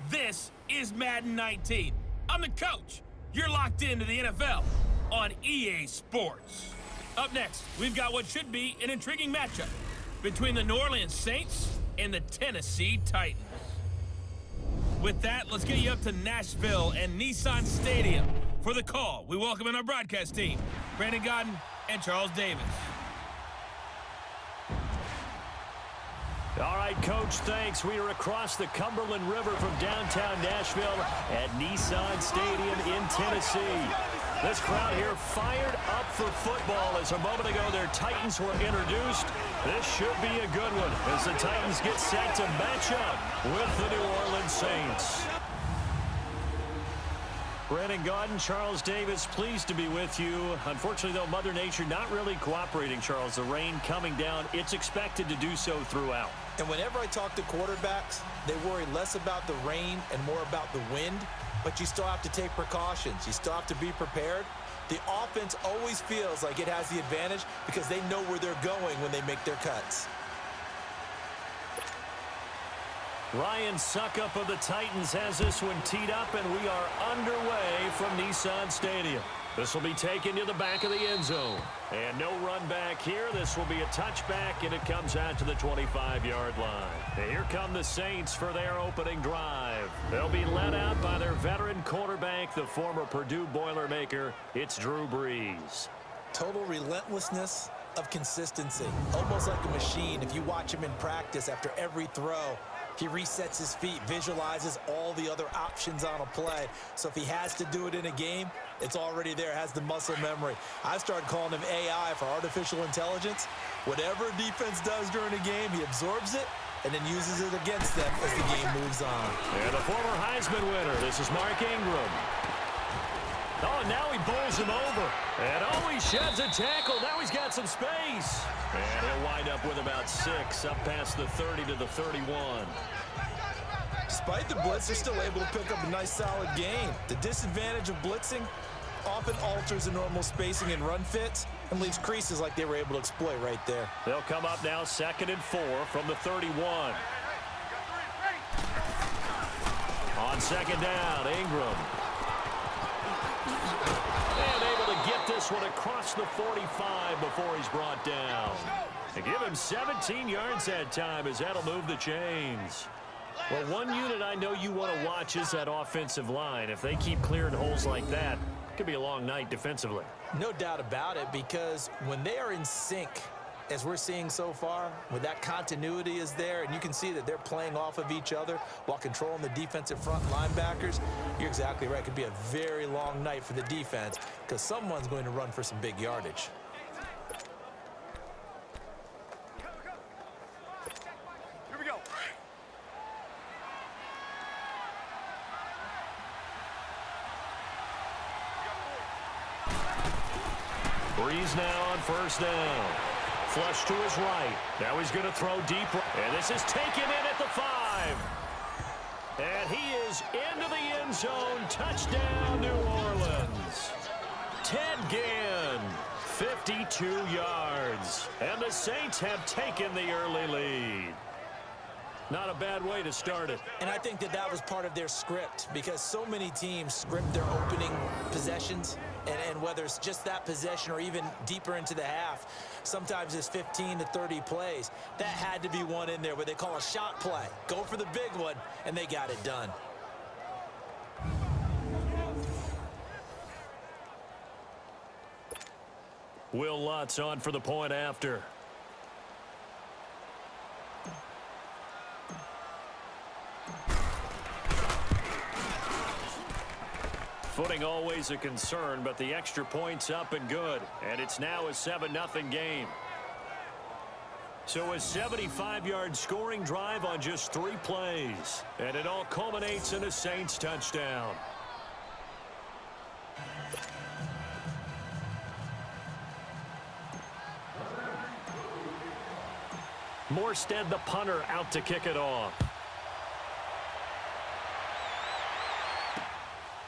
This is Madden 19. I'm the coach. You're locked into the NFL on EA Sports. Up next, we've got what should be an intriguing matchup between the New Orleans Saints and the Tennessee Titans. With that, let's get you up to Nashville and Nissan Stadium. For the call, we welcome in our broadcast team, Brandon Godden and Charles Davis. All right, Coach, thanks. We are across the Cumberland River from downtown Nashville at Nissan Stadium in Tennessee. This crowd here fired up for football as a moment ago their Titans were introduced. This should be a good one as the Titans get set to match up with the New Orleans Saints. Brandon Godden, Charles Davis, pleased to be with you. Unfortunately, though, Mother Nature not really cooperating, Charles. The rain coming down, it's expected to do so throughout. And whenever I talk to quarterbacks, they worry less about the rain and more about the wind, but you still have to take precautions. You still have to be prepared. The offense always feels like it has the advantage because they know where they're going when they make their cuts. Ryan Suckup of the Titans has this one teed up, and we are underway from Nissan Stadium. This will be taken to the back of the end zone. And no run back here. This will be a touchback, and it comes out to the 25-yard line. And here come the Saints for their opening drive. They'll be led out by their veteran quarterback, the former Purdue Boilermaker. It's Drew Brees. Total relentlessness of consistency. Almost like a machine. If you watch him in practice after every throw, he resets his feet, visualizes all the other options on a play. So if he has to do it in a game, it's already there, has the muscle memory. I started calling him AI for artificial intelligence. Whatever defense does during a game, he absorbs it and then uses it against them as the game moves on. And the former Heisman winner, this is Mark Ingram. Oh, now he bowls him over. And oh, he sheds a tackle. Now he's got some space. And he'll wind up with about 6 up past the 30 to the 31. Despite the blitz, they're still able to pick up a nice solid gain. The disadvantage of blitzing often alters the normal spacing and run fits and leaves creases like they were able to exploit right there. They'll come up now 2nd and 4 from the 31. On 2nd down, Ingram. And able to get this one across the 45 before he's brought down. And give him 17 yards that time as that'll move the chains. Well, one unit I know you want to watch is that offensive line. If they keep clearing holes like that, it could be a long night defensively. No doubt about it, because when they are in sync, as we're seeing so far, when that continuity is there, and you can see that they're playing off of each other while controlling the defensive front linebackers, you're exactly right. It could be a very long night for the defense because someone's going to run for some big yardage. Here we go. Brees now on 1st down. Flush to his right. Now he's going to throw deep. And this is taken in at the 5. And he is into the end zone. Touchdown, New Orleans. Ted Ginn, 52 yards. And the Saints have taken the early lead. Not a bad way to start it. And I think that that was part of their script because so many teams script their opening possessions. And whether it's just that possession or even deeper into the half, sometimes it's 15 to 30 plays. That had to be one in there where they call a shot play. Go for the big one, and they got it done. Will Lutz on for the point after. Footing always a concern, but the extra point's up and good. And it's now a 7-0 game. So a 75-yard scoring drive on just 3 plays. And it all culminates in a Saints touchdown. Morstead, the punter, out to kick it off.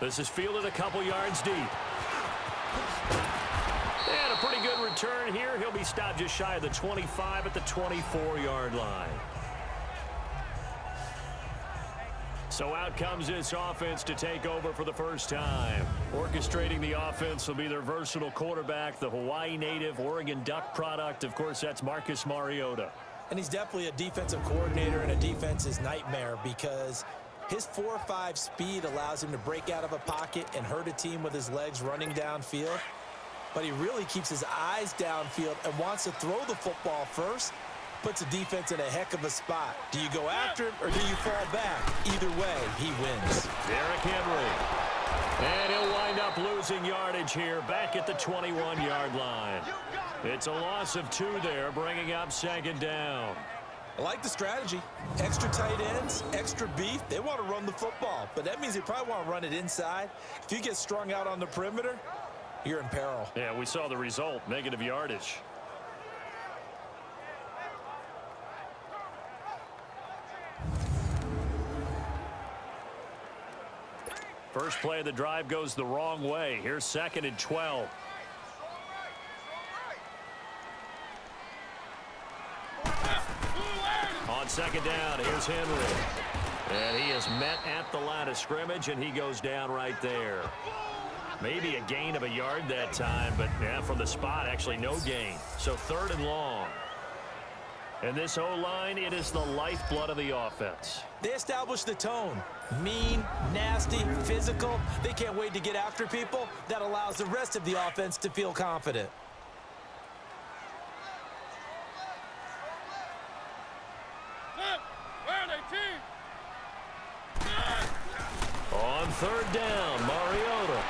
This is fielded a couple yards deep. And a pretty good return here. He'll be stopped just shy of the 25 at the 24-yard line. So out comes this offense to take over for the first time. Orchestrating the offense will be their versatile quarterback, the Hawaii native, Oregon Duck product. Of course, that's Marcus Mariota. And he's definitely a defensive coordinator and a defense's nightmare because his 4.5 speed allows him to break out of a pocket and hurt a team with his legs running downfield. But he really keeps his eyes downfield and wants to throw the football first. Puts a defense in a heck of a spot. Do you go after him or do you fall back? Either way, he wins. Derrick Henry. And he'll wind up losing yardage here back at the 21-yard line. It's a loss of 2 there, bringing up second down. I like the strategy. Extra tight ends, extra beef. They want to run the football, but that means they probably want to run it inside. If you get strung out on the perimeter, you're in peril. Yeah, we saw the result, negative yardage. First play of the drive goes the wrong way. Here's 2nd and 12. On second down, here's Henry. And he is met at the line of scrimmage, and he goes down right there. Maybe a gain of a yard that time, but yeah, from the spot, actually no gain. So 3rd and long. And this O-line, it is the lifeblood of the offense. They establish the tone. Mean, nasty, physical. They can't wait to get after people. That allows the rest of the offense to feel confident. On 3rd down, Mariota.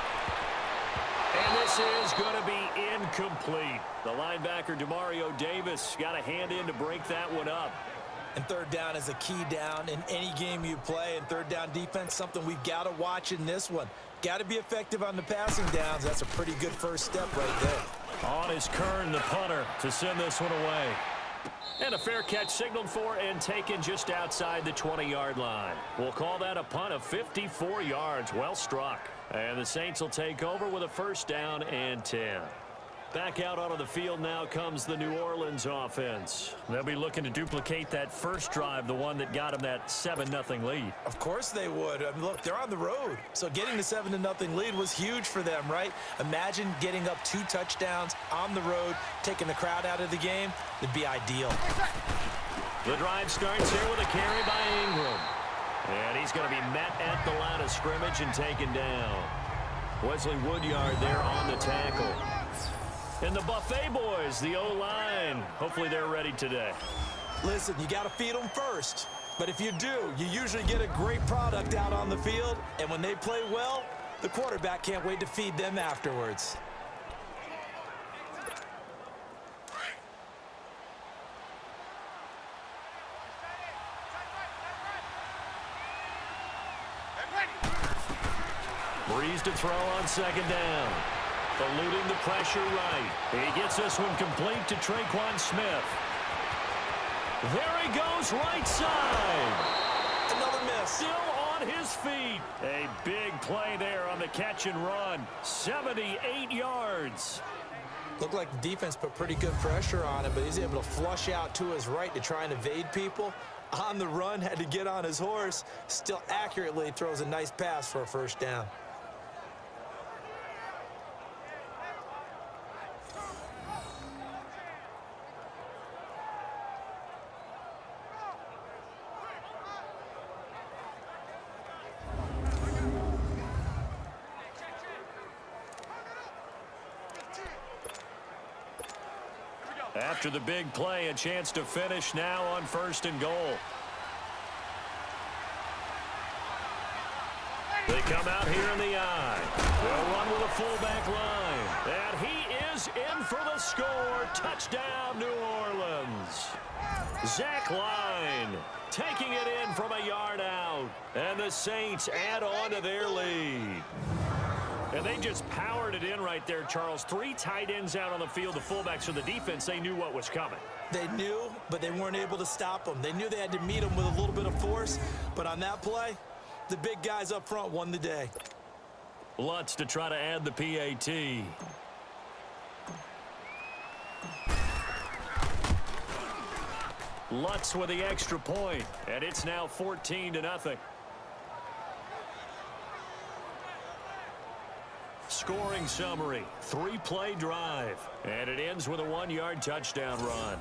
And this is going to be incomplete. The linebacker, Demario Davis, got a hand in to break that one up. And 3rd down is a key down in any game you play. And 3rd down defense, something we've got to watch in this one. Got to be effective on the passing downs. That's a pretty good first step right there. On is Kern, the punter, to send this one away. And a fair catch signaled for and taken just outside the 20-yard line. We'll call that a punt of 54 yards. Well struck. And the Saints will take over with a 1st down and 10. Back out onto the field now comes the New Orleans offense. They'll be looking to duplicate that first drive, the one that got them that 7-0 lead. Of course they would. I mean, look, they're on the road. So getting the 7-0 lead was huge for them, right? Imagine getting up 2 touchdowns on the road, taking the crowd out of the game. It'd be ideal. The drive starts here with a carry by Ingram. And he's going to be met at the line of scrimmage and taken down. Wesley Woodyard there on the tackle. And the Buffet boys, the O-line, hopefully they're ready today. Listen, you got to feed them first. But if you do, you usually get a great product out on the field. And when they play well, the quarterback can't wait to feed them afterwards. Breeze to throw on 2nd down. Eluding the pressure right. He gets this one complete to Traquan Smith. There he goes, right side. Another miss. Still on his feet. A big play there on the catch and run. 78 yards. Looked like the defense put pretty good pressure on him, but he's able to flush out to his right to try and evade people. On the run, had to get on his horse. Still accurately throws a nice pass for a 1st down. After the big play, a chance to finish now on 1st and goal. They come out here in the eye. They'll run with a fullback line. And he is in for the score. Touchdown, New Orleans. Zach Line taking it in from a yard out. And the Saints add on to their lead. And they just powered it in right there, Charles. 3 tight ends out on the field. The fullbacks for the defense, they knew what was coming. They knew, but they weren't able to stop them. They knew they had to meet them with a little bit of force. But on that play, the big guys up front won the day. Lutz to try to add the PAT. Lutz with the extra point, and it's now 14-0. scoring summary. 3-play drive. And it ends with a 1-yard touchdown run.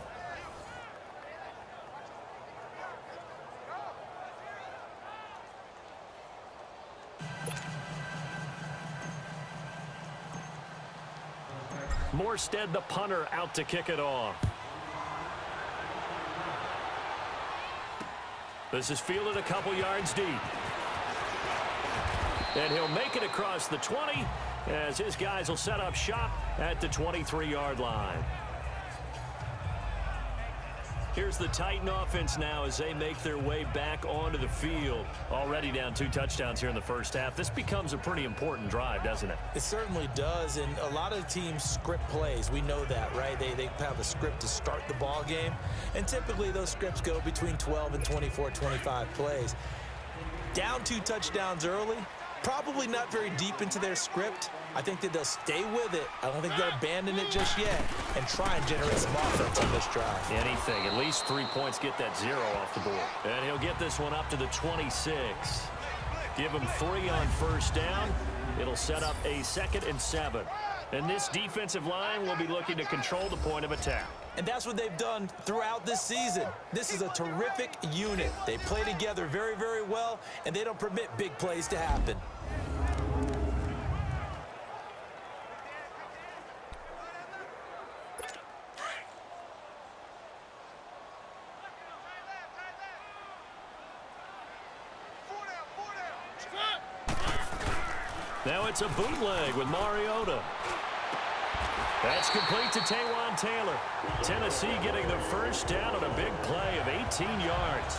Morstead, the punter, out to kick it off. This is fielded a couple yards deep. And he'll make it across the 20 as his guys will set up shop at the 23-yard line. Here's the Titan offense now as they make their way back onto the field. Already down 2 touchdowns here in the first half. This becomes a pretty important drive, doesn't it? It certainly does, and a lot of teams script plays. We know that, right? They have a script to start the ball game, and typically those scripts go between 12 and 24, 25 plays. Down 2 touchdowns early, probably not very deep into their script. I think that they'll stay with it. I don't think they'll abandon it just yet and try and generate some offense on this drive. Anything. At least 3 points get that 0 off the board. And he'll get this one up to the 26. Give him 3 on first down. It'll set up a 2nd and 7. And this defensive line will be looking to control the point of attack. And that's what they've done throughout this season. This is a terrific unit. They play together very, very well, and they don't permit big plays to happen. Now it's a bootleg with Mariota. That's complete to Taywan Taylor. Tennessee getting the first down on a big play of 18 yards.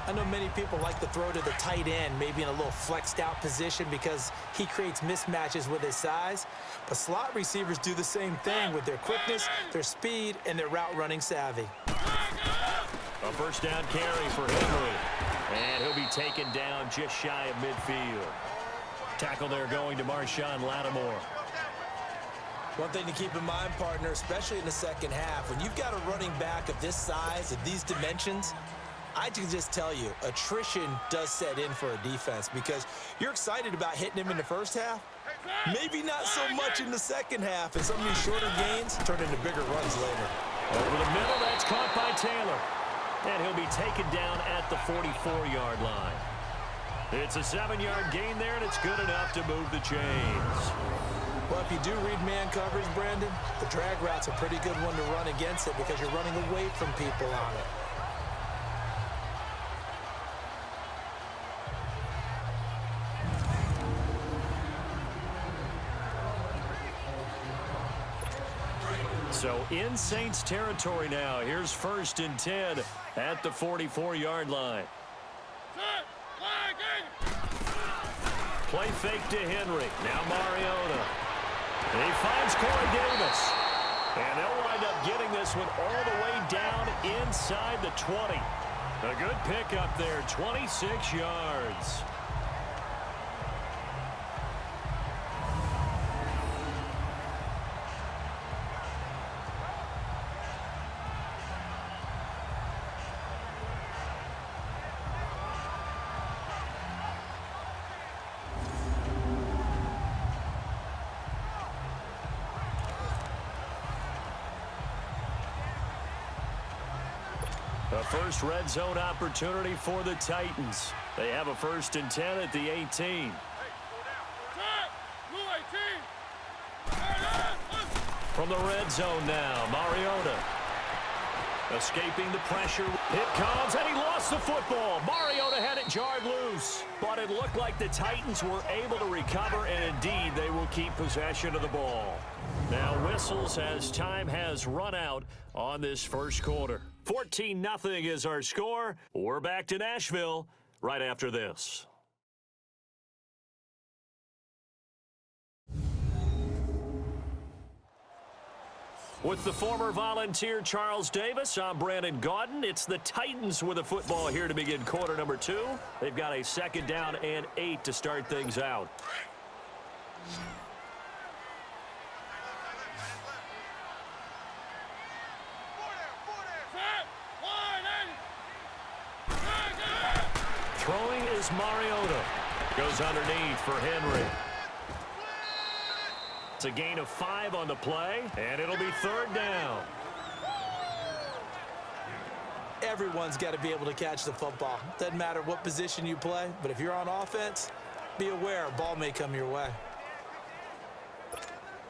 I know many people like to throw to the tight end, maybe in a little flexed out position because he creates mismatches with his size. But slot receivers do the same thing with their quickness, their speed, and their route running savvy. A first down carry for Henry. And he'll be taken down just shy of midfield. Tackle there going to Marshawn Lattimore. One thing to keep in mind, partner, especially in the second half, when you've got a running back of this size, of these dimensions, I can just tell you, attrition does set in for a defense because you're excited about hitting him in the first half. Maybe not so much in the second half, and some of these shorter gains turn into bigger runs later. Over the middle, that's caught by Taylor. And he'll be taken down at the 44-yard line. It's a 7-yard gain there, and it's good enough to move the chains. Well, if you do read man coverage, Brandon, the drag route's a pretty good one to run against it because you're running away from people on it. So in Saints territory now. Here's 1st and 10 at the 44-yard line. Play fake to Henry. Now Mariota. And he finds Corey Davis. And they'll wind up getting this one all the way down inside the 20. A good pickup there, 26 yards. A first red zone opportunity for the Titans. They have a 1st and 10 at the 18. From the red zone now, Mariota. Escaping the pressure. It comes, and he lost the football. Mariota had it jarred loose. But it looked like the Titans were able to recover, and indeed, they will keep possession of the ball. Now whistles as time has run out on this first quarter. 14-0 is our score. We're back to Nashville right after this. With the former Volunteer Charles Davis, I'm Brandon Gaudin. It's the Titans with the football here to begin quarter number 2. They've got a 2nd down and 8 to start things out. Throwing is Mariota. Goes underneath for Henry. It's a gain of 5 on the play, and it'll be 3rd down. Everyone's got to be able to catch the football. Doesn't matter what position you play, but if you're on offense, be aware a ball may come your way.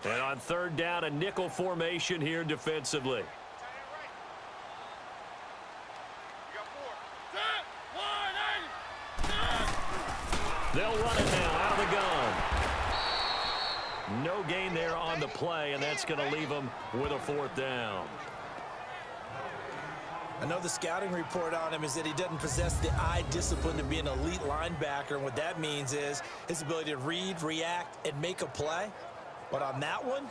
And on 3rd down, a nickel formation here defensively. They'll run it now out of the gun. No gain there on the play, and that's going to leave them with a 4th down. I know the scouting report on him is that he doesn't possess the eye discipline to be an elite linebacker, and what that means is his ability to read, react, and make a play. But on that one,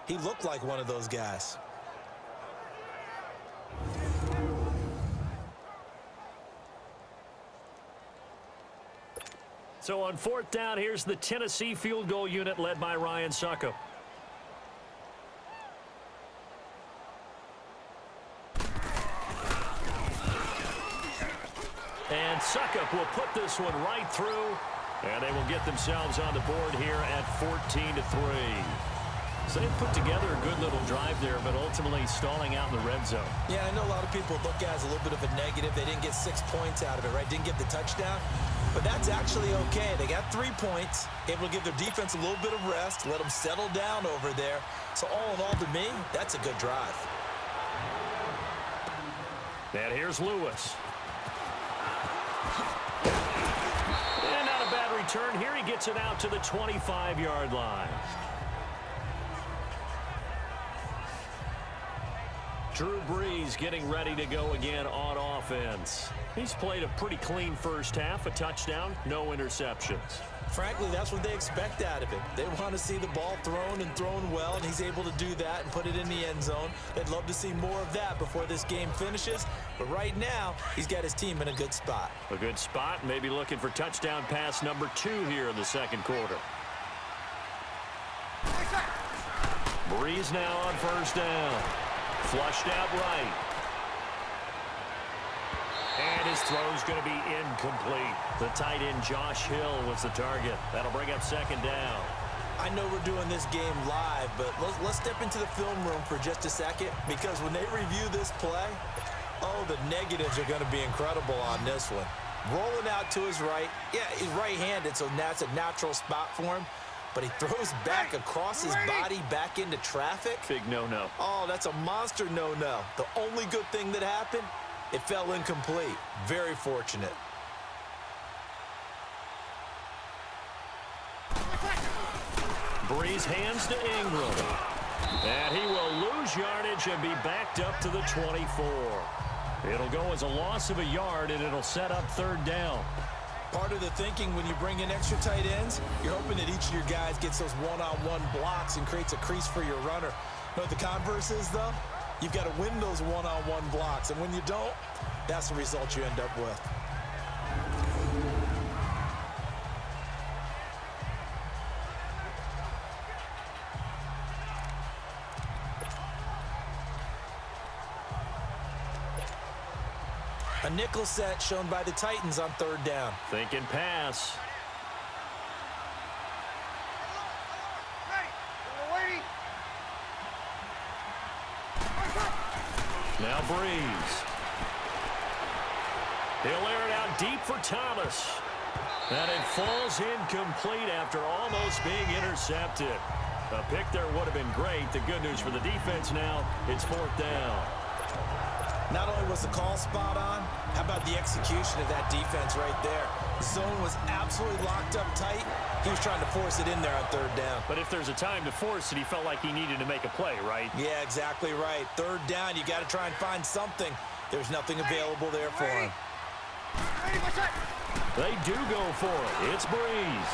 he looked like one of those guys. So on 4th down, here's the Tennessee field goal unit led by Ryan Suckup. And Suckup will put this one right through, and they will get themselves on the board here at 14-3. So they put together a good little drive there, but ultimately stalling out in the red zone. Yeah, I know a lot of people look at it as a little bit of a negative. They didn't get 6 points out of it, right? Didn't get the touchdown. But that's actually okay. They got 3 points, able to give their defense a little bit of rest, let them settle down over there. So all in all, to me, that's a good drive. And here's Lewis. And not a bad return here. He gets it out to the 25-yard line. Drew Brees getting ready to go again on offense. He's played a pretty clean first half, a touchdown, no interceptions. Frankly, that's what they expect out of him. They want to see the ball thrown and thrown well, and he's able to do that and put it in the end zone. They'd love to see more of that before this game finishes, but right now, he's got his team in a good spot. A good spot, maybe looking for touchdown pass number 2 here in the 2nd quarter. Brees now on 1st down. Flushed out right. And his throw's going to be incomplete. The tight end Josh Hill was the target. That'll bring up 2nd down. I know we're doing this game live, but let's step into the film room for just a second, because when they review this play, oh, the negatives are going to be incredible on this one. Rolling out to his right. Yeah, he's right-handed, so that's a natural spot for him. But he throws back across his body back into traffic. Big no-no. Oh, that's a monster no-no. The only good thing that happened, it fell incomplete. Very fortunate. Brees hands to Ingram. And he will lose yardage and be backed up to the 24. It'll go as a loss of a yard, and it'll set up 3rd down. Part of the thinking when you bring in extra tight ends, you're hoping that each of your guys gets those one-on-one blocks and creates a crease for your runner. You know what the converse is, though? You've got to win those one-on-one blocks, and when you don't, that's the result you end up with. A nickel set shown by the Titans on 3rd down. Thinking pass. Now Brees. He'll air it out deep for Thomas. And it falls incomplete after almost being intercepted. A pick there would have been great. The good news for the defense now, it's 4th down. Not only was the call spot on, how about the execution of that defense right there? The zone was absolutely locked up tight. He was trying to force it in there on 3rd down. But if there's a time to force it, he felt like he needed to make a play, right? Yeah, exactly right. 3rd down, you got to try and find something. There's nothing available there for him. They do go for it. It's Brees.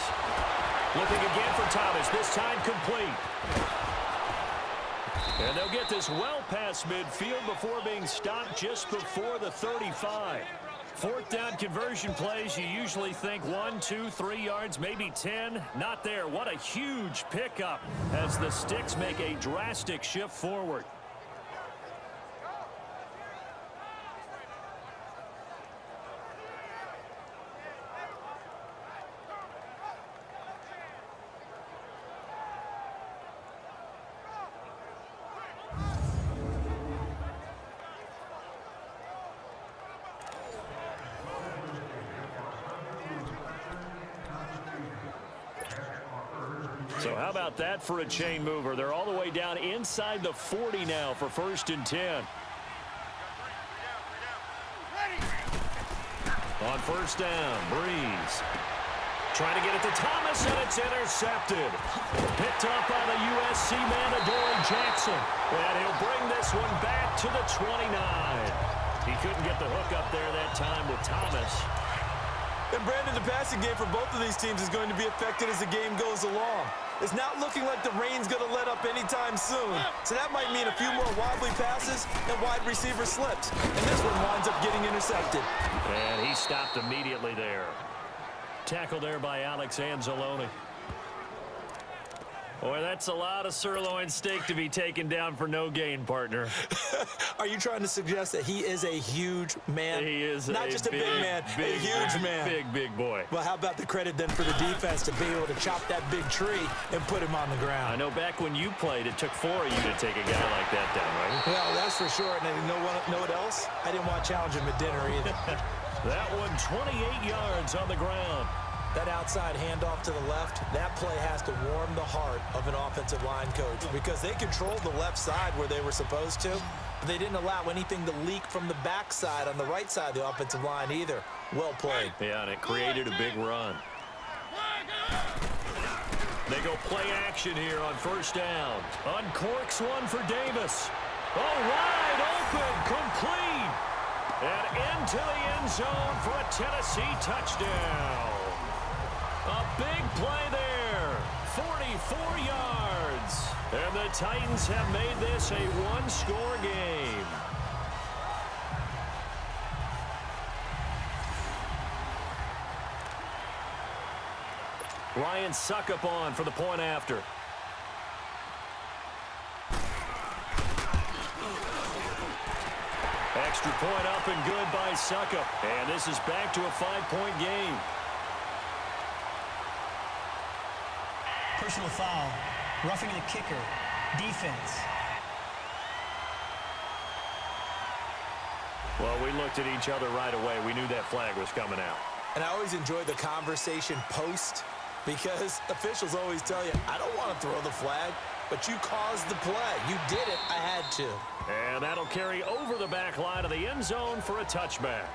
Looking again for Thomas, this time complete. And they'll get this well past midfield before being stopped just before the 35. 4th down conversion plays, you usually think 1, 2, 3 yards, maybe 10. Not there. What a huge pickup as the Sticks make a drastic shift forward. So how about that for a chain mover? They're all the way down inside the 40 now for 1st and 10. On 1st down, Breeze. Trying to get it to Thomas, and it's intercepted. Picked up by the USC man, Adoree Jackson. And he'll bring this one back to the 29. He couldn't get the hook up there that time with Thomas. And Brandon, the passing game for both of these teams is going to be affected as the game goes along. It's not looking like the rain's going to let up anytime soon. So that might mean a few more wobbly passes and wide receiver slips. And this one winds up getting intercepted. And he stopped immediately there. Tackle there by Alex Anzalone. Boy, that's a lot of sirloin steak to be taken down for no gain, partner. Are you trying to suggest that he is a huge man? He is not just a big man, a huge man. Big boy. Well, how about the credit then for the defense to be able to chop that big tree and put him on the ground? I know back when you played, it took 4 of you to take a guy like that down, right? Well, that's for sure. And you know what else? I didn't want to challenge him at dinner either. That one 28 yards on the ground. That outside handoff to the left, that play has to warm the heart of an offensive line coach because they controlled the left side where they were supposed to, but they didn't allow anything to leak from the backside on the right side of the offensive line either. Well played. Yeah, and it created a big run. They go play action here on 1st down. Uncorks one for Davis. Oh, wide open, complete. And into the end zone for a Tennessee touchdown. A big play there, 44 yards. And the Titans have made this a one-score game. Ryan Suckup on for the point after. Extra point up and good by Suckup. And this is back to a 5-point game. Personal foul, roughing the kicker, defense. Well, we looked at each other right away. We knew that flag was coming out. And I always enjoy the conversation post because officials always tell you, I don't want to throw the flag, but you caused the play. You did it. I had to. And that'll carry over the back line of the end zone for a touchback.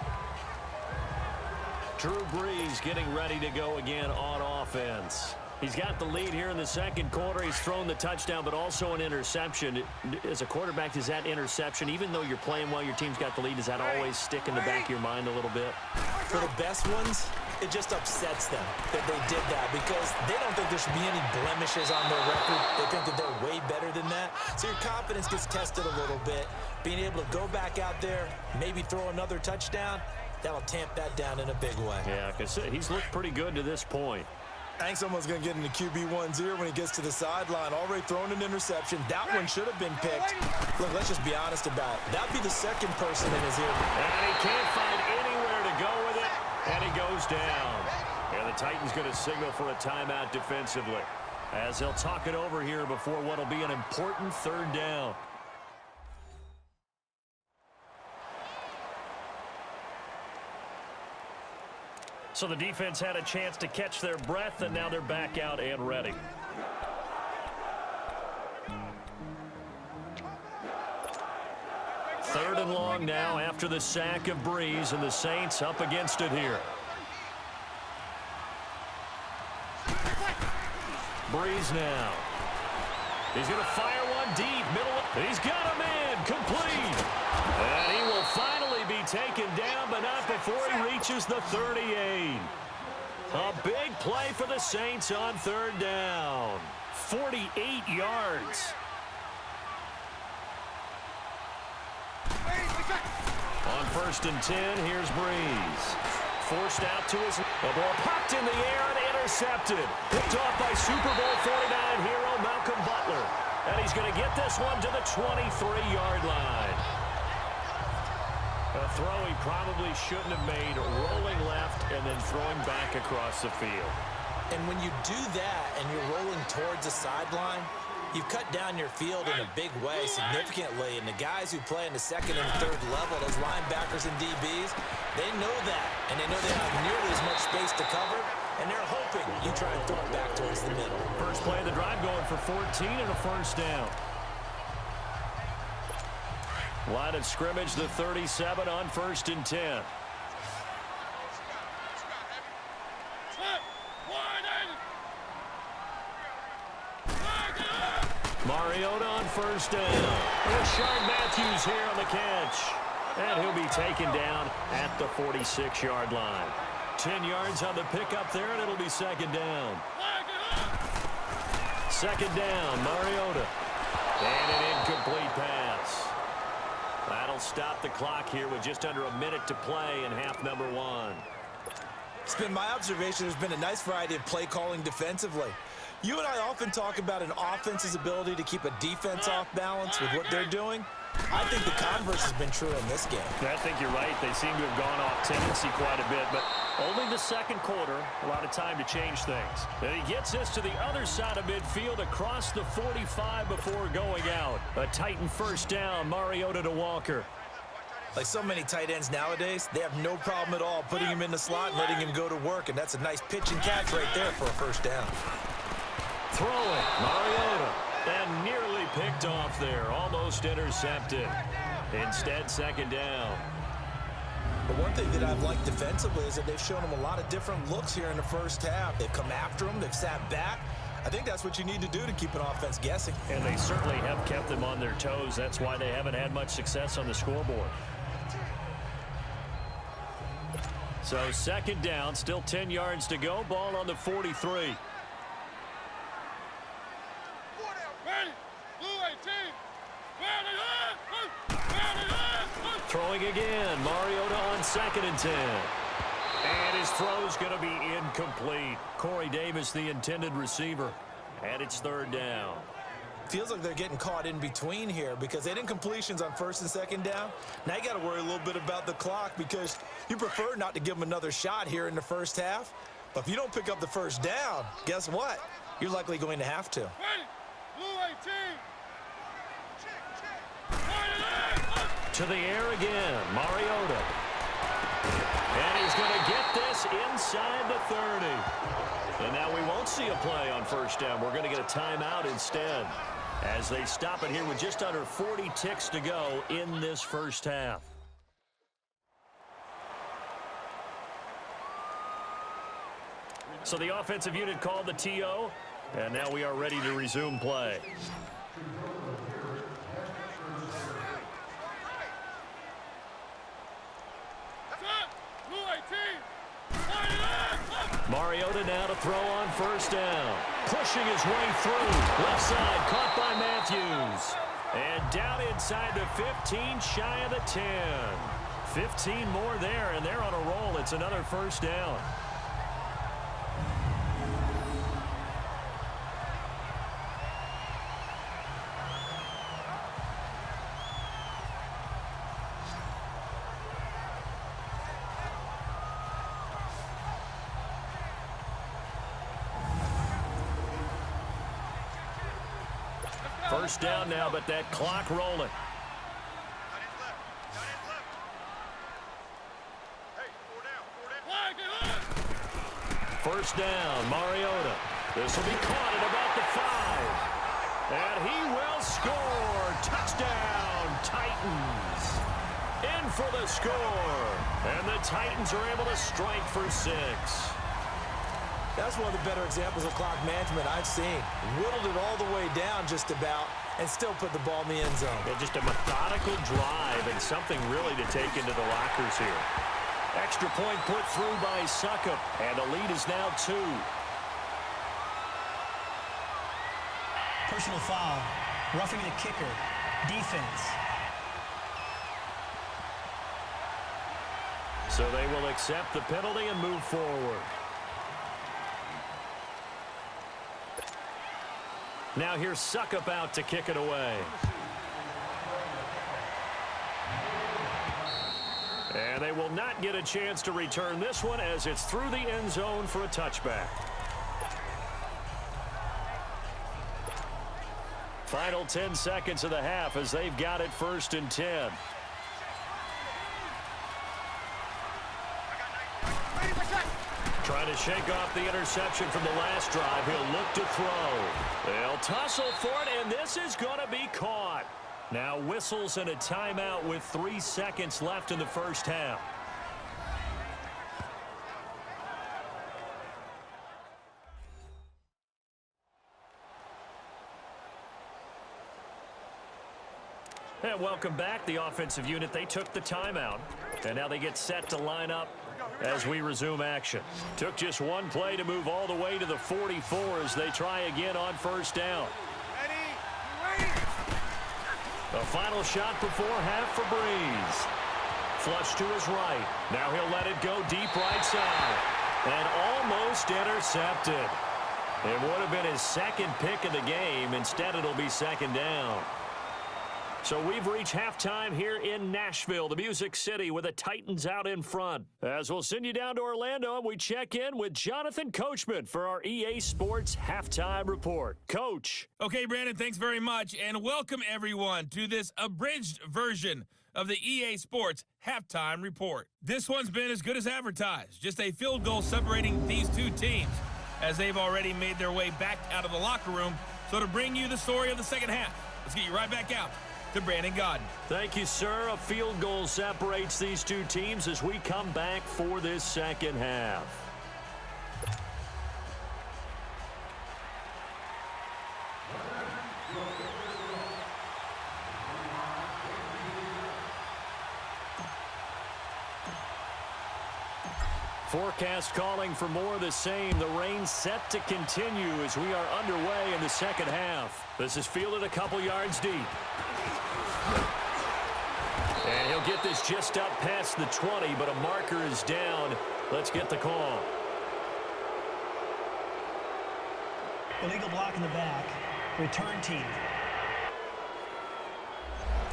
Drew Brees getting ready to go again on offense. He's got the lead here in the second quarter. He's thrown the touchdown, but also an interception. As a quarterback, does that interception, even though you're playing well, your team's got the lead, does that always stick in the back of your mind a little bit? For the best ones, it just upsets them that they did that because they don't think there should be any blemishes on their record. They think that they're way better than that. So your confidence gets tested a little bit. Being able to go back out there, maybe throw another touchdown, that'll tamp that down in a big way. Yeah, because he's looked pretty good to this point. I think someone's going to get into QB1's ear when he gets to the sideline. Already thrown an interception. That one should have been picked. Look, let's just be honest about it. That'd be the second person in his ear. And he can't find anywhere to go with it, and he goes down. And the Titans going to signal for a timeout defensively as they'll talk it over here before what will be an important 3rd down. So the defense had a chance to catch their breath, and now they're back out and ready. Third and long now after the sack of Breeze, and the Saints up against it here. Breeze now. He's going to fire one deep, middle. He's got a man, complete. And he will finally be taken down, but not before he reaches the 38. A big play for the Saints on 3rd down. 48 yards. On 1st and 10, here's Breeze. Forced out to his... The ball popped in the air and intercepted. Picked off by Super Bowl 49 hero Malcolm Butler. And he's going to get this one to the 23-yard line. A throw he probably shouldn't have made, rolling left and then throwing back across the field. And when you do that and you're rolling towards the sideline, you've cut down your field in a big way significantly. And the guys who play in the 2nd and 3rd level, those linebackers and DBs, they know that. And they know they don't have nearly as much space to cover. and they're hoping you try and throw it back towards the middle. First play of the drive going for 14 and a first down. Line of scrimmage, the 37 on 1st and 10. Mariota on first down. Rashard Matthews here on the catch. And he'll be taken down at the 46-yard line. 10 yards on the pickup there, and it'll be second down. Second down, Mariota. And an incomplete pass. That'll stop the clock here with just under a minute to play in half number 1. It's been my observation there's been a nice variety of play calling defensively. You and I often talk about an offense's ability to keep a defense off balance with what they're doing. I think the converse has been true in this game. I think you're right. They seem to have gone off tendency quite a bit, but only the second quarter, a lot of time to change things. And he gets this to the other side of midfield across the 45 before going out. A Titan first down, Mariota to Walker. Like so many tight ends nowadays, they have no problem at all putting him in the slot and letting him go to work, and that's a nice pitch and catch right there for a first down. Throwing, Mariota, and nearly picked off there, almost intercepted. Instead, second down. But one thing that I've liked defensively is that they've shown him a lot of different looks here in the first half. They've come after him, they've sat back. I think that's what you need to do to keep an offense guessing. And they certainly have kept them on their toes. That's why they haven't had much success on the scoreboard. So second down, still 10 yards to go. Ball on the 43. Throwing again, Mariota on 2nd and 10. And his throw's going to be incomplete. Corey Davis, the intended receiver. And it's third down. Feels like they're getting caught in between here because they didn't completions on 1st and 2nd down. Now you got to worry a little bit about the clock because you prefer not to give them another shot here in the first half. But if you don't pick up the first down, guess what? You're likely going to have to. To the air again, Mariota. And he's going to get this inside the 30. And now we won't see a play on first down. We're going to get a timeout instead as they stop it here with just under 40 ticks to go in this first half. So the offensive unit called the TO, and now we are ready to resume play. Mariota now to throw on first down. Pushing his way through. Left side caught by Matthews. And down inside the 15, shy of the 10. 15 more there, and they're on a roll. It's another first down. First down now, but that clock rolling. First down, Mariota. This will be caught at about the 5. And he will score. Touchdown, Titans. In for the score. And the Titans are able to strike for 6. That's one of the better examples of clock management I've seen. Whittled it all the way down just about and still put the ball in the end zone. Yeah, just a methodical drive and something really to take into the lockers here. Extra point put through by Suckup, and the lead is now 2. Personal foul. Roughing the kicker. Defense. So they will accept the penalty and move forward. Now here's Suckup out to kick it away. And they will not get a chance to return this one as it's through the end zone for a touchback. Final 10 seconds of the half as they've got it 1st and 10. Trying to shake off the interception from the last drive. He'll look to throw. They'll tussle for it, and this is going to be caught. Now whistles and a timeout with 3 seconds left in the first half. And welcome back. The offensive unit, they took the timeout. And now they get set to line up as we resume action. Took just one play to move all the way to the 44 as they try again on first down. A final shot before half for Breeze. Flush to his right. Now he'll let it go deep right side. And almost intercepted. It would have been his second pick of the game. Instead, it'll be second down. So we've reached halftime here in Nashville, the Music City, with the Titans out in front. As we'll send you down to Orlando, and we check in with Jonathan Coachman for our EA Sports Halftime Report. Coach. Okay, Brandon, thanks very much, and welcome everyone to this abridged version of the EA Sports Halftime Report. This one's been as good as advertised, just a field goal separating these two teams, as they've already made their way back out of the locker room. So to bring you the story of the second half, let's get you right back out to Brandon Godden. Thank you, sir. A field goal separates these two teams as we come back for this second half. Forecast calling for more of the same. The rain set to continue as we are underway in the second half. This is fielded a couple yards deep. And he'll get this just up past the 20, but a marker is down. Let's get the call. Illegal block in the back. Return team.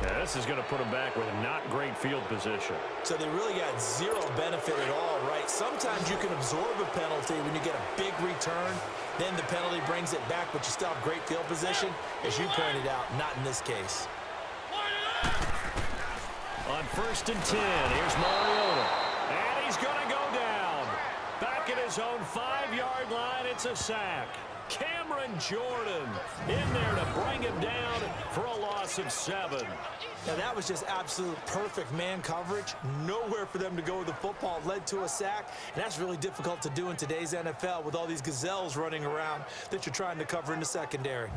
Yeah, this is going to put them back with not great field position. So they really got zero benefit at all, right? Sometimes you can absorb a penalty when you get a big return. Then the penalty brings it back, but you still have great field position. As you pointed out, not in this case. On 1st and 10, here's Mariota. And he's going to go down. Back at his own 5-yard line, it's a sack. Cameron Jordan in there to bring him down for a loss of 7. Now that was just absolute perfect man coverage. Nowhere for them to go with the football. Led to a sack. And that's really difficult to do in today's NFL with all these gazelles running around that you're trying to cover in the secondary.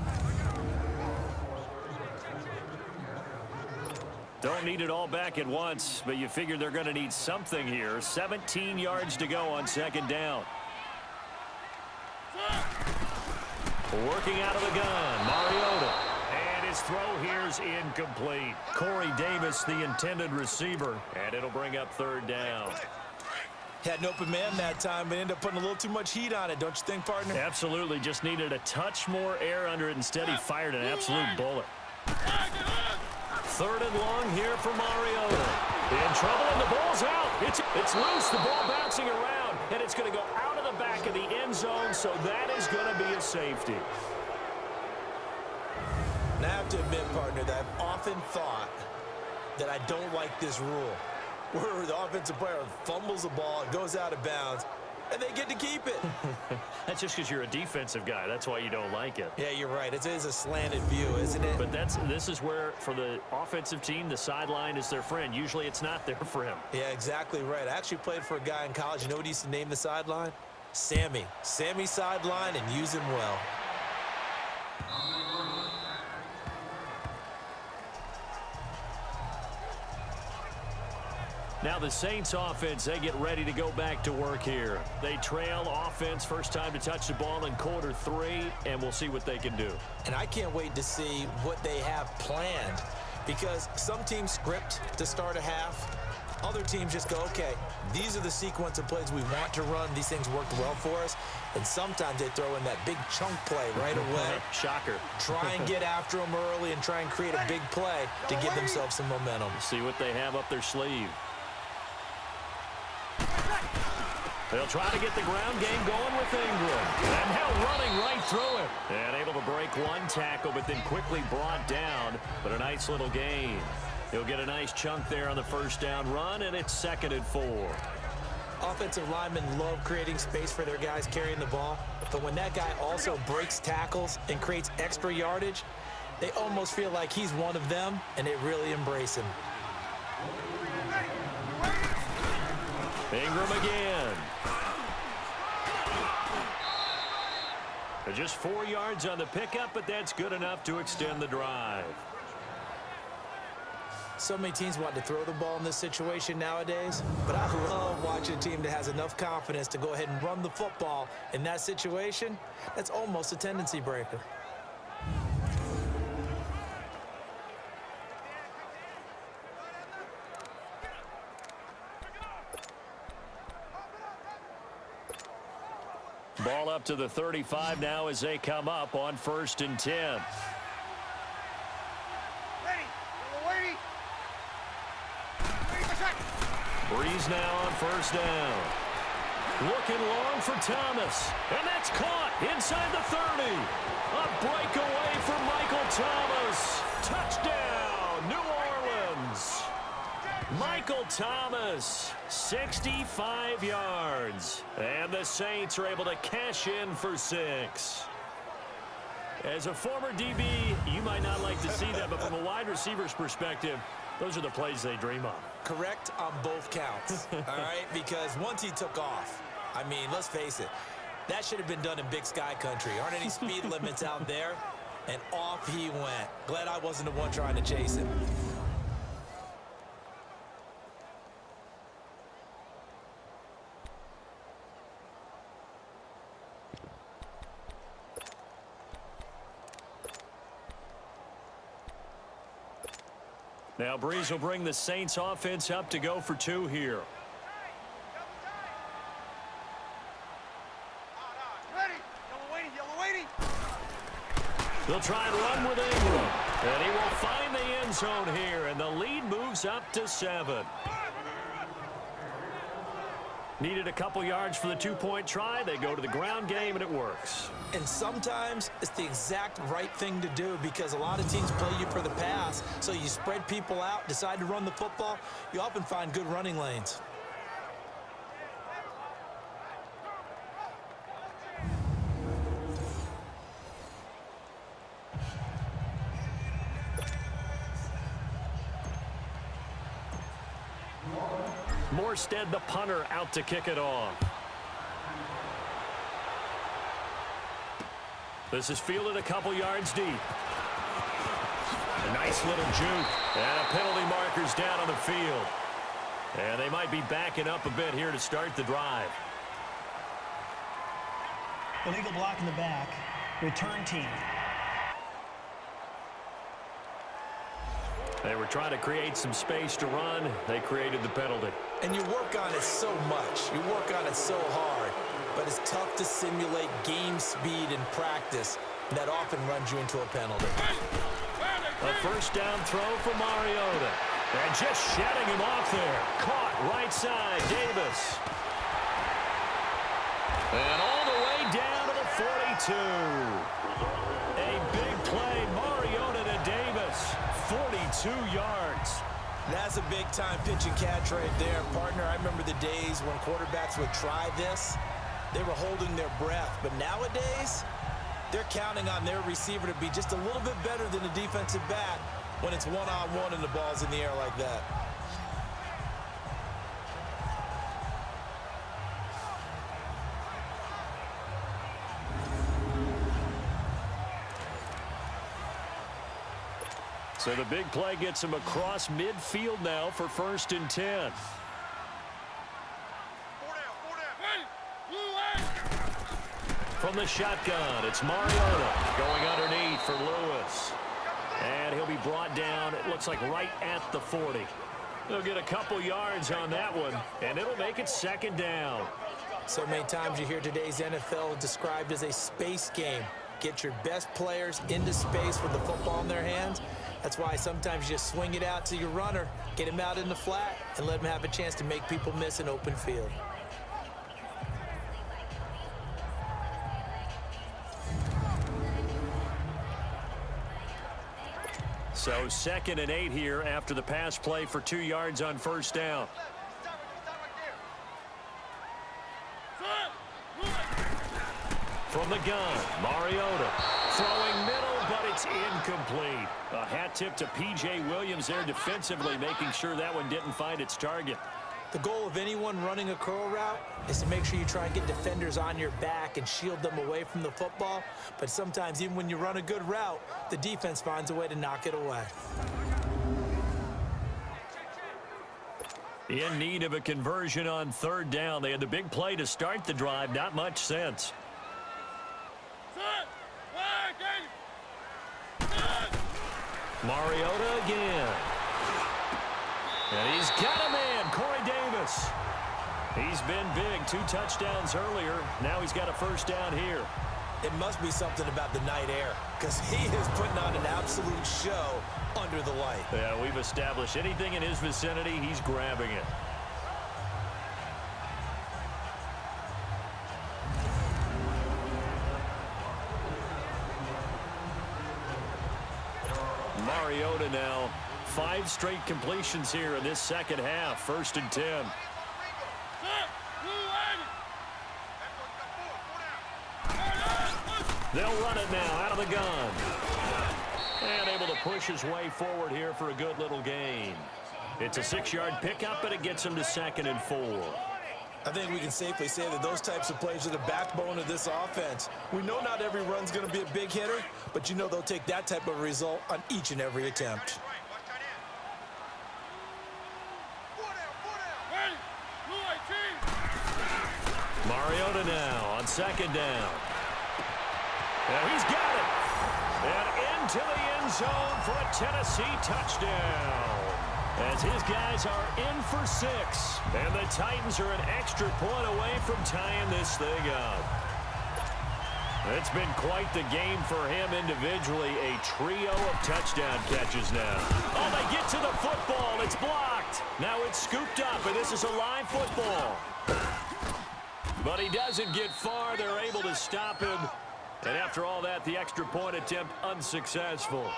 Don't need it all back at once, but you figure they're going to need something here. 17 yards to go on second down. Working out of the gun, Mariota. And his throw here's incomplete. Corey Davis, the intended receiver, and it'll bring up 3rd down. Had an open man that time, but ended up putting a little too much heat on it, don't you think, partner? Absolutely, just needed a touch more air under it. Instead, he fired an absolute bullet. 3rd and long here for Mariota. In trouble, and the ball's out. It's loose, the ball bouncing around, and it's going to go out of the back of the end zone, so that is going to be a safety. And I have to admit, partner, that I've often thought that I don't like this rule, where the offensive player fumbles the ball, it goes out of bounds, and they get to keep it. That's just because you're a defensive guy. That's why you don't like it. Yeah, you're right. It is a slanted view, isn't it? But this is where, for the offensive team, the sideline is their friend. Usually it's not there for him. Yeah, exactly right. I actually played for a guy in college. You know what he used to name the sideline? Sammy. Sammy sideline, and use him well. Now the Saints offense, they get ready to go back to work here. They trail offense, first time to touch the ball in quarter 3, and we'll see what they can do. And I can't wait to see what they have planned, because some teams script to start a half. Other teams just go, okay, these are the sequence of plays we want to run. These things worked well for us. And sometimes they throw in that big chunk play right away. Shocker. Try and get after them early and try and create a big play to give themselves some momentum. See what they have up their sleeve. They'll try to get the ground game going with Ingram. And now running right through it. And able to break one tackle, but then quickly brought down. But a nice little gain. He'll get a nice chunk there on the first down run, and it's 2nd and 4. Offensive linemen love creating space for their guys carrying the ball, but when that guy also breaks tackles and creates extra yardage, they almost feel like he's one of them, and they really embrace him. Ingram again. Just 4 yards on the pickup, but that's good enough to extend the drive. So many teams want to throw the ball in this situation nowadays, but I love watching a team that has enough confidence to go ahead and run the football in that situation. That's almost a tendency breaker. Ball up to the 35 now as they come up on 1st and 10. Breeze now on 1st down. Looking long for Thomas. And that's caught inside the 30. A breakaway for Michael Thomas. Touchdown, New Orleans. Michael Thomas, 65 yards. And the Saints are able to cash in for 6. As a former DB, you might not like to see that, but from a wide receiver's perspective, those are the plays they dream of. Correct on both counts, all right? Because once he took off, I mean, let's face it, that should have been done in Big Sky country. Aren't any speed limits out there? And off he went. Glad I wasn't the one trying to chase him. Now Breeze will bring the Saints offense up to go for 2 here. They'll try and run with Ingram. And he will find the end zone here, and the lead moves up to 7. Needed a couple yards for the 2-point try. They go to the ground game, and it works. And sometimes it's the exact right thing to do because a lot of teams play you for the pass. So you spread people out, decide to run the football. You often find good running lanes. Morstead, the punter, out to kick it off. This is fielded a couple yards deep. A nice little juke. And a penalty marker's down on the field. And they might be backing up a bit here to start the drive. Illegal block in the back. Return team. They were trying to create some space to run. They created the penalty. And you work on it so much. You work on it so hard. But it's tough to simulate game speed in practice. That often runs you into a penalty. A 1st down throw for Mariota. And just shedding him off there. Caught right side, Davis. And all the way down to the 42. A big play, Mariota to Davis. 42 yards. That's a big-time pitch and catch right there, partner. I remember the days when quarterbacks would try this. They were holding their breath. But nowadays, they're counting on their receiver to be just a little bit better than the defensive back when it's one-on-one and the ball's in the air like that. So the big play gets him across midfield now for 1st and 10. From the shotgun, it's Mariota going underneath for Lewis. And he'll be brought down, it looks like right at the 40. They'll get a couple yards on that one, and it'll make it 2nd down. So many times you hear today's NFL described as a space game. Get your best players into space with the football in their hands. That's why sometimes you just swing it out to your runner, get him out in the flat, and let him have a chance to make people miss an open field. So 2nd and 8 here after the pass play for 2 yards on 1st down. From the gun, Mariota throwing middle, but it's incomplete. A hat tip to P.J. Williams there defensively, making sure that one didn't find its target. The goal of anyone running a curl route is to make sure you try and get defenders on your back and shield them away from the football. But sometimes even when you run a good route, the defense finds a way to knock it away. In need of a conversion on third down. They had the big play to start the drive. Not much sense. Mariota again. And he's got a man, Corey Davis. He's been big, 2 touchdowns earlier. Now he's got a first down here. It must be something about the night air, because he is putting on an absolute show under the light. Yeah, we've established anything in his vicinity, he's grabbing it. Mariota now, 5 straight completions here in this second half. 1st and 10. They'll run it now out of the gun. And able to push his way forward here for a good little gain. It's a 6-yard pickup, but it gets him to 2nd and 4. I think we can safely say that those types of plays are the backbone of this offense. We know not every run's going to be a big hitter, but you know they'll take that type of result on each and every attempt. Mariota now on 2nd down. And he's got it. And into the end zone for a Tennessee touchdown. As his guys are in for 6. And the Titans are an extra point away from tying this thing up. It's been quite the game for him individually. A trio of touchdown catches now. Oh, they get to the football. It's blocked. Now it's scooped up, and this is a live football. But he doesn't get far. They're able to stop him. And after all that, the extra point attempt unsuccessful.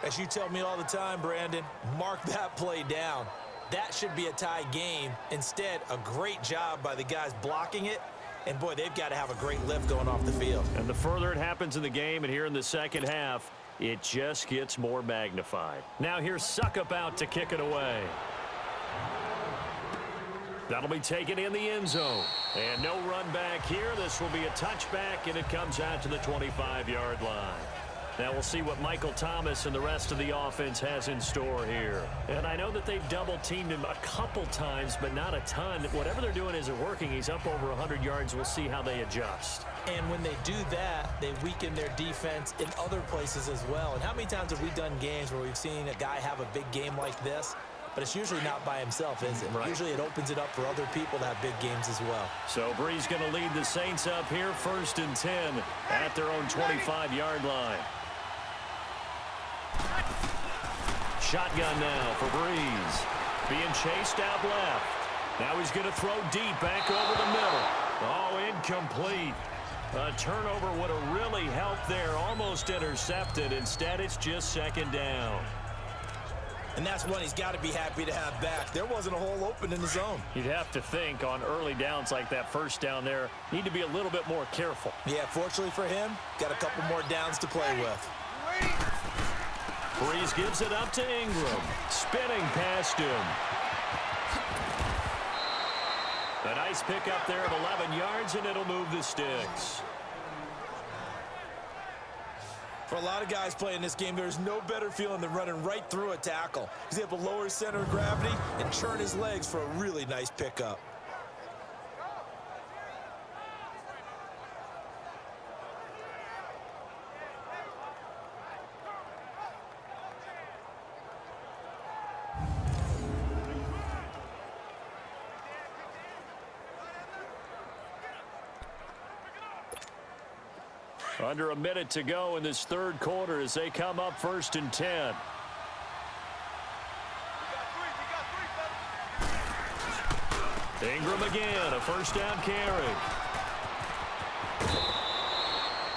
As you tell me all the time, Brandon, mark that play down. That should be a tie game. Instead, a great job by the guys blocking it. And, boy, they've got to have a great lift going off the field. And the further it happens in the game and here in the second half, it just gets more magnified. Now here's Suckup out to kick it away. That'll be taken in the end zone. And no run back here. This will be a touchback, and it comes out to the 25-yard line. Now we'll see what Michael Thomas and the rest of the offense has in store here. And I know that they've double-teamed him a couple times, but not a ton. Whatever they're doing isn't working. He's up over 100 yards. We'll see how they adjust. And when they do that, they weaken their defense in other places as well. And how many times have we done games where we've seen a guy have a big game like this? But it's usually not by himself, is it? Right. Usually it opens it up for other people to have big games as well. So Bree's going to lead the Saints up here, 1st and 10 at their own 25-yard line. Shotgun now for Breeze. Being chased out left. Now he's going to throw deep back over the middle. Oh, incomplete. A turnover would have really helped there. Almost intercepted. Instead, it's just 2nd down. And that's one he's got to be happy to have back. There wasn't a hole open in the zone. You'd have to think on early downs like that first down there, need to be a little bit more careful. Yeah, fortunately for him, got a couple more downs to play with. Breeze gives it up to Ingram. Spinning past him. A nice pickup there of 11 yards, and it'll move the sticks. For a lot of guys playing this game, there's no better feeling than running right through a tackle. He's able to lower his center of gravity and churn his legs for a really nice pickup. Under a minute to go in this third quarter as they come up 1st and 10. Ingram again, a first down carry.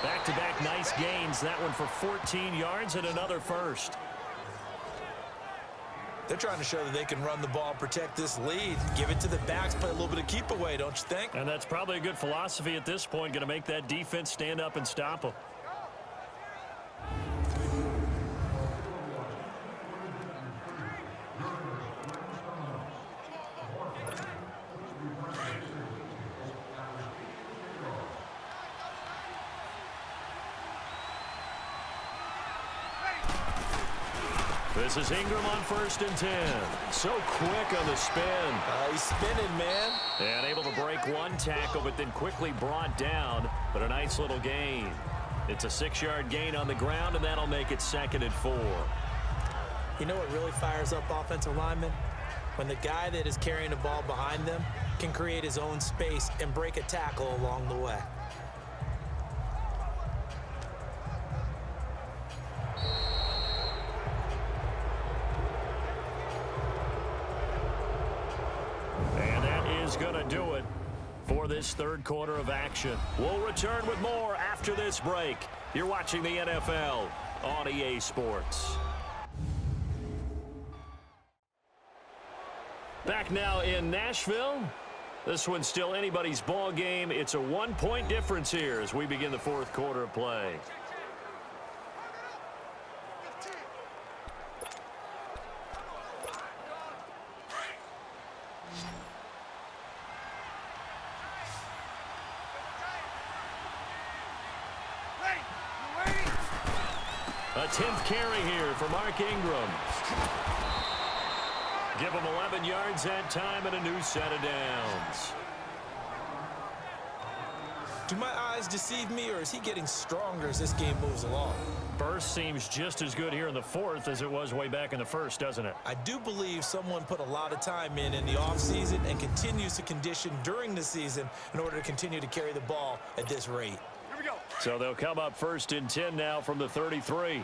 Back-to-back nice gains. That one for 14 yards and another first. They're trying to show that they can run the ball and protect this lead. Give it to the backs, play a little bit of keep away, don't you think? And that's probably a good philosophy at this point, going to make that defense stand up and stop them. This is Ingram on 1st and 10. So quick on the spin. He's spinning, man. And able to break one tackle, but then quickly brought down. But a nice little gain. It's a 6-yard gain on the ground, and that'll make it 2nd and 4. You know what really fires up offensive linemen? When the guy that is carrying the ball behind them can create his own space and break a tackle along the way. Going to do it for this 3rd quarter of action. We'll return with more after this break. You're watching the NFL on EA Sports. Back now in Nashville. This one's still anybody's ball game. It's a 1-point difference here as we begin the 4th quarter of play. A 10th carry here for Mark Ingram. Give him 11 yards that time and a new set of downs. Do my eyes deceive me, or is he getting stronger as this game moves along? Burst seems just as good here in the 4th as it was way back in the 1st, doesn't it? I do believe someone put a lot of time in the offseason and continues to condition during the season in order to continue to carry the ball at this rate. Here we go. So they'll come up 1st and 10 now from the 33.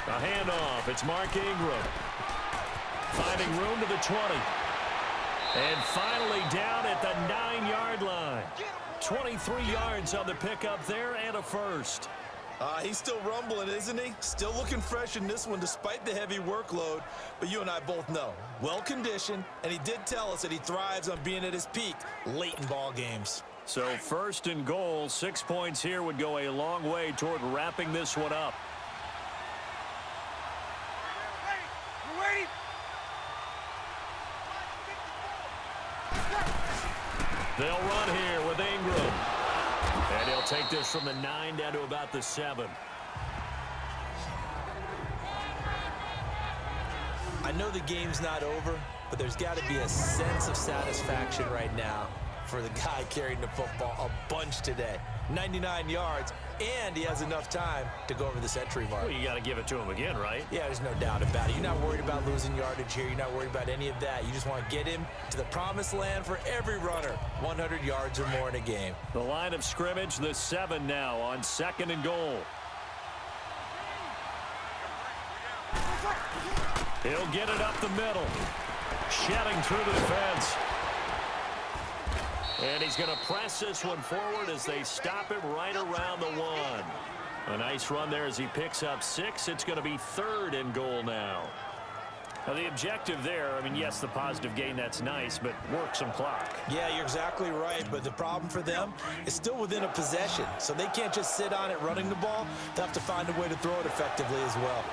A handoff. It's Mark Ingram. Finding room to the 20. And finally down at the 9-yard line. 23 yards on the pickup there and a first. He's still rumbling, isn't he? Still looking fresh in this one despite the heavy workload. But you and I both know, well-conditioned, and he did tell us that he thrives on being at his peak late in ball games. So 1st and goal, 6 points here would go a long way toward wrapping this one up. They'll run here with Ingram. And he'll take this from the 9 down to about the 7. I know the game's not over, but there's got to be a sense of satisfaction right now for the guy carrying the football a bunch today. 99 yards, and he has enough time to go over the century mark. Well, you got to give it to him again, right? Yeah, there's no doubt about it. You're not worried about losing yardage here. You're not worried about any of that. You just want to get him to the promised land for every runner. 100 yards or more in a game. The line of scrimmage, the 7 now on 2nd and goal. He'll get it up the middle. Shedding through the defense. And he's going to press this one forward as they stop him right around the 1. A nice run there as he picks up 6. It's going to be 3rd and goal now. Now the objective there, I mean, yes, the positive gain, that's nice, but work some clock. Yeah, you're exactly right, but the problem for them is still within a possession, so they can't just sit on it running the ball. They have to find a way to throw it effectively as well.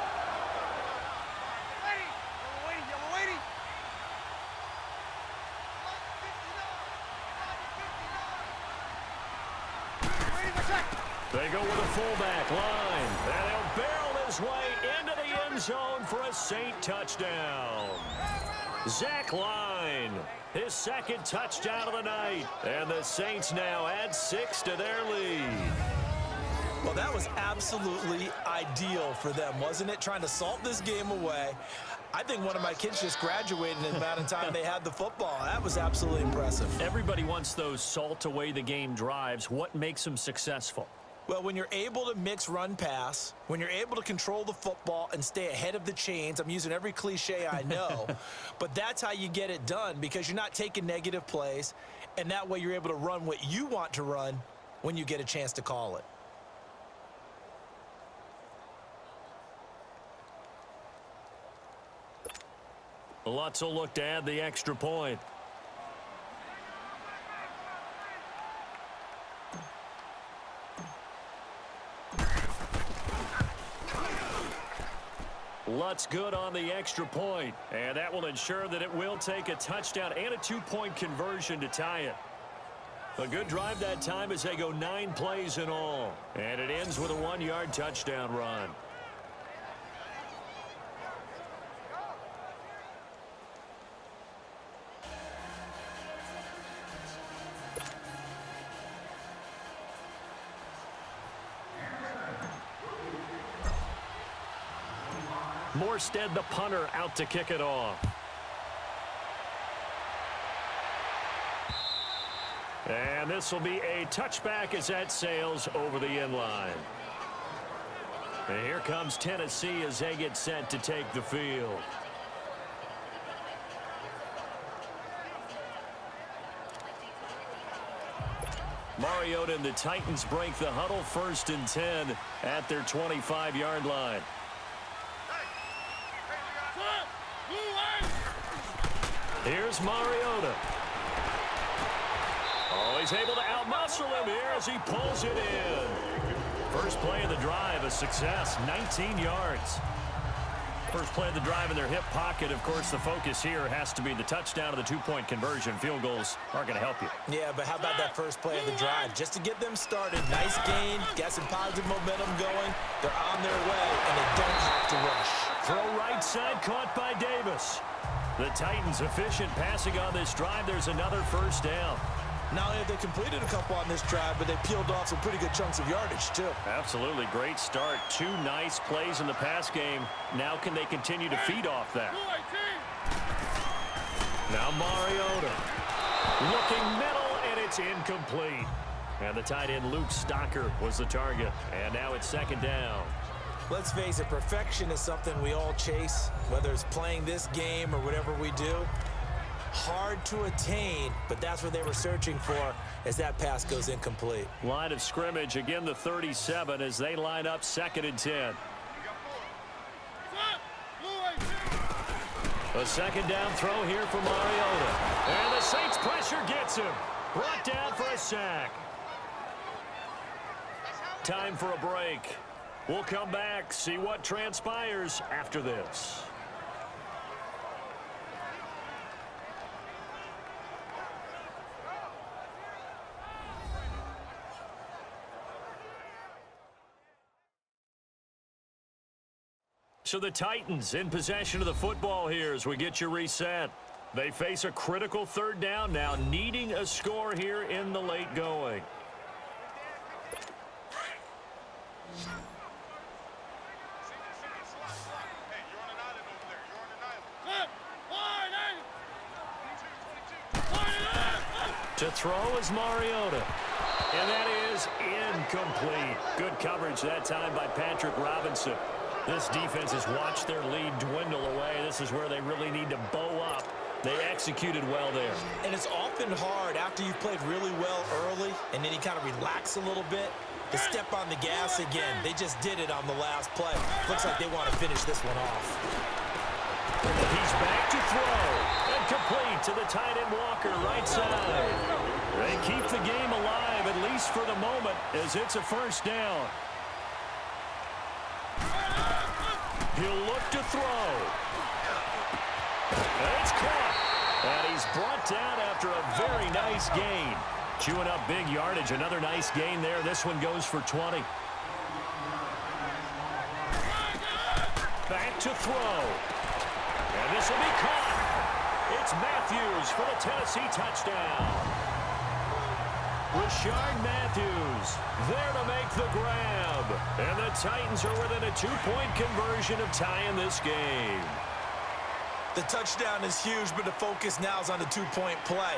They go with a fullback line, and they'll barrel his way into the end zone for a Saint touchdown. Zach Line, his 2nd touchdown of the night, and the Saints now add 6 to their lead. Well, that was absolutely ideal for them, wasn't it? Trying to salt this game away. I think one of my kids just graduated in the amount of time they had the football. That was absolutely impressive. Everybody wants those salt away the game drives. What makes them successful? Well, when you're able to mix run-pass, when you're able to control the football and stay ahead of the chains, I'm using every cliche I know, but that's how you get it done because you're not taking negative plays, and that way you're able to run what you want to run when you get a chance to call it. Lutz will look to add the extra point. Lutz good on the extra point, and that will ensure that it will take a touchdown and a 2-point conversion to tie it. A good drive that time as they go 9 plays in all, and it ends with a 1-yard touchdown run. Morstead, the punter, out to kick it off. And this will be a touchback as that sails over the end line. And here comes Tennessee as they get set to take the field. Mariota and the Titans break the huddle, 1st and 10 at their 25-yard line. Here's Mariota. Oh, he's able to outmuscle him here as he pulls it in. First play of the drive, a success, 19 yards. First play of the drive in their hip pocket. Of course, the focus here has to be the touchdown of the 2-point conversion. Field goals aren't going to help you. Yeah, but how about that first play of the drive? Just to get them started. Nice gain, got some positive momentum going. They're on their way, and they don't have to rush. Throw right side, caught by Davis. The Titans efficient passing on this drive. There's another first down. Not only have they completed a couple on this drive, but they peeled off some pretty good chunks of yardage, too. Absolutely. Great start. 2 nice plays in the pass game. Now can they continue to feed off that? Now Mariota. Looking middle, and it's incomplete. And the tight end Luke Stocker was the target. And now it's 2nd down. Let's face it, perfection is something we all chase, whether it's playing this game or whatever we do. Hard to attain, but that's what they were searching for as that pass goes incomplete. Line of scrimmage, again the 37 as they line up 2nd and 10. A 2nd down throw here for Mariota. And the Saints pressure gets him. Brought down for a sack. Time for a break. We'll come back, see what transpires after this. So the Titans in possession of the football here as we get you reset. They face a critical 3rd down now, needing a score here in the late going. To throw is Mariota. And that is incomplete. Good coverage that time by Patrick Robinson. This defense has watched their lead dwindle away. This is where they really need to bow up. They executed well there. And it's often hard after you've played really well early and then you kind of relax a little bit to step on the gas again. They just did it on the last play. Looks like they want to finish this one off. He's back to throw. And complete to the tight end Walker, right side. They keep the game alive, at least for the moment, as it's a 1st down. He'll look to throw. And it's caught. And he's brought down after a very nice gain. Chewing up big yardage. Another nice gain there. This one goes for 20. Back to throw. And this will be caught. It's Matthews for the Tennessee touchdown. Rashard Matthews there to make the grab. And the Titans are within a 2-point conversion of tying this game. The touchdown is huge, but the focus now is on the 2-point play.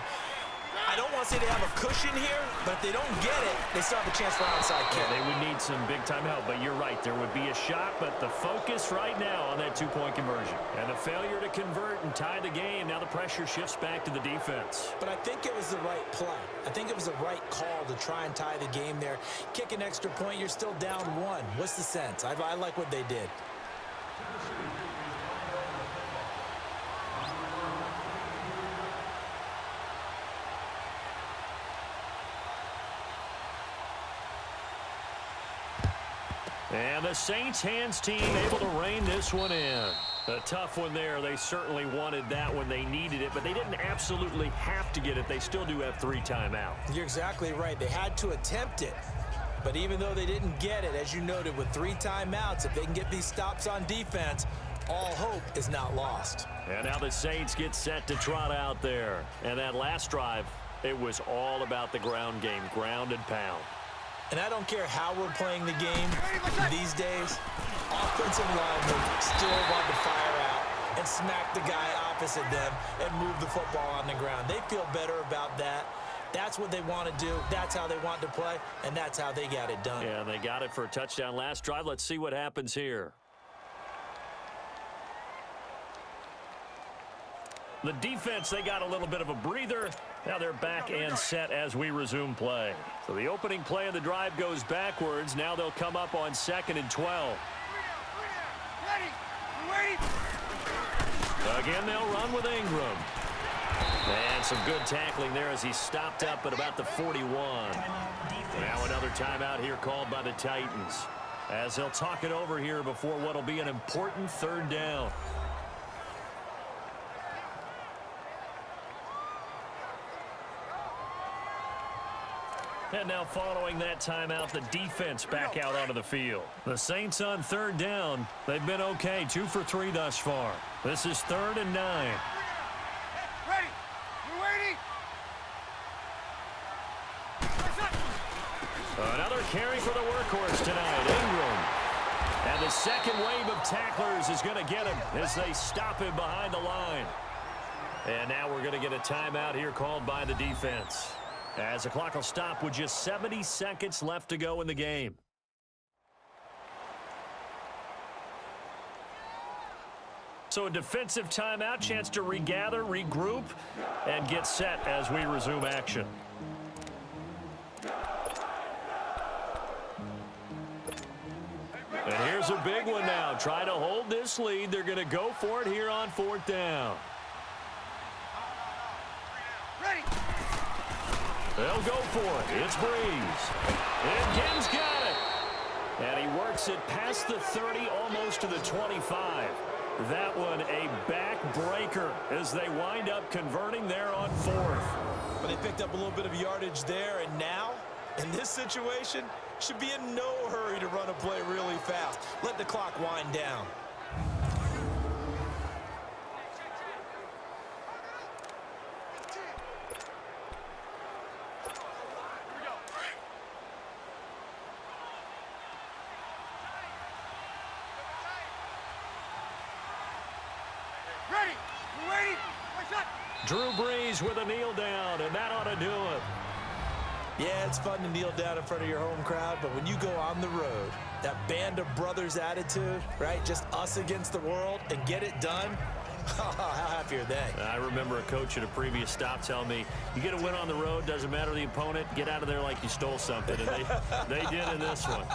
I don't want to say they have a cushion here, But if they don't get it, they still have a chance for onside kick. Yeah, they would need some big-time help, but you're right. There would be a shot, but the focus right now on that two-point conversion. And the failure to convert and tie the game, now the pressure shifts back to the defense. But I think it was the right play. I think it was the right call to try and tie the game there. Kick an extra point, you're still down one. What's the sense? I like what they did. And the Saints hands team able to rein this one in. A tough one there. They certainly wanted that when they needed it, but they didn't absolutely have to get it. They still do have 3 timeouts. You're exactly right. They had to attempt it. But even though they didn't get it, as you noted, with 3 timeouts, if they can get these stops on defense, all hope is not lost. And now the Saints get set to trot out there. And that last drive, it was all about the ground game, ground and pound. And I don't care how we're playing the game these days, offensive linemen still want to fire out and smack the guy opposite them and move the football on the ground. They feel better about that. That's what they want to do. That's how they want to play, and that's how they got it done. Yeah, they got it for a touchdown last drive. Let's see what happens here. The defense, they got a little bit of a breather. Now they're back and set as we resume play. So the opening play of the drive goes backwards. Now they'll come up on 2nd and 12. Again, they'll run with Ingram. And some good tackling there as he stopped up at about the 41. Now another timeout here called by the Titans, as they'll talk it over here before what'll be an important 3rd down. And now following that timeout, the defense back out onto the field. The Saints on 3rd down. They've been okay, 2 for 3 thus far. This is 3rd and 9. Ready. We're waiting. Another carry for the workhorse tonight, Ingram. And the second wave of tacklers is going to get him as they stop him behind the line. And now we're going to get a timeout here called by the defense, as the clock will stop with just 70 seconds left to go in the game. So a defensive timeout, chance to regather, regroup, and get set as we resume action. And here's a big one now. Try to hold this lead. They're going to go for it here on 4th down. Ready. They'll go for it. It's Breeze. And Gibbs got it. And he works it past the 30, almost to the 25. That one a backbreaker as they wind up converting there on 4th. But they picked up a little bit of yardage there, and now, in this situation, should be in no hurry to run a play really fast. Let the clock wind down. Ready. We're waiting. Drew Brees with a kneel down, and that ought to do it. Yeah, it's fun to kneel down in front of your home crowd, but when you go on the road, that band of brothers attitude, right? Just us against the world and get it done. How happy are they? I remember a coach at a previous stop telling me, you get a win on the road, doesn't matter the opponent, get out of there like you stole something. And they did in this one.